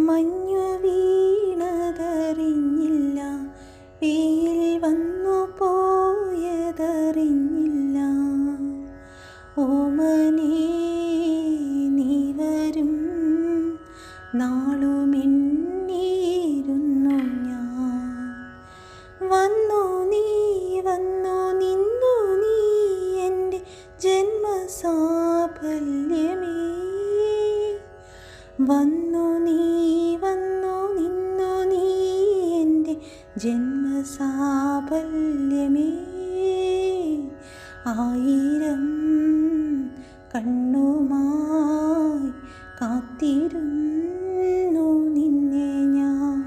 മഞ്ഞു വീണതറിഞ്ഞില്ല, വെയിൽ വന്നു പോയതറിഞ്ഞില്ല. ഓമനേ നീ വരും നാളുമെണ്ണീരുന്നു ഞാൻ. വന്നു നീ വന്നു നിന്നു നീ എൻ്റെ ജന്മസാഫല്യമേ. വന്നു നീ വന്നു നിന്നു നീ എൻ്റെ ജന്മസാഫല്യമേ. ആയിരം കണ്ണുമായി കാത്തിരുന്നു നിന്നെ ഞാൻ.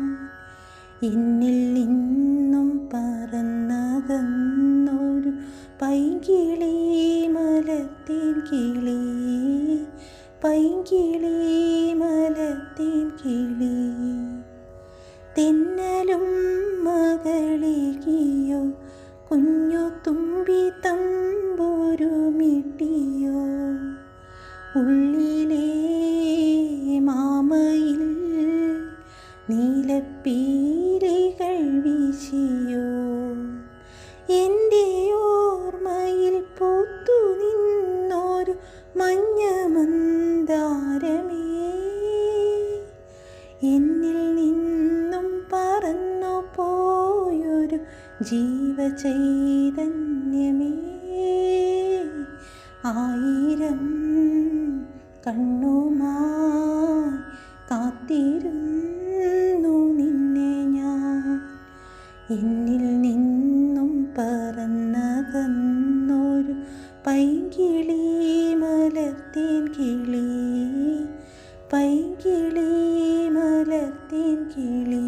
എന്നിൽ നിന്നും പറന്നകന്നൊരു പൈങ്കിളി, മലത്തേൻ കിളി, പൈങ്കിളി മലത്തേൻ കിളി. തെന്നലും മകളികിയോ, കുഞ്ഞു തുമ്പി തമ്പുരുമിട്ടിയോ. ഉള്ളിലെ മാമയിൽ നീലപ്പീലികൾ വീശിയോ. എൻ്റെ ഓർമ്മയിൽ പൂത്തു നിന്നൊരു മഞ്ഞ മന്ദാരമേ. എന്നിൽ നിന്നും പറന്നു പോയൊരു ജീവചൈതന്യമേ. ആയിരം കണ്ണുമായി കാത്തിരുന്നു നിന്നെ ഞാൻ. എന്നിൽ നിന്നും പറന്നകന്നൊരു പൈങ്കിളി, മലത്തേൻ കിളി, പൈങ്കിളി മലത്തേൻ കിളി.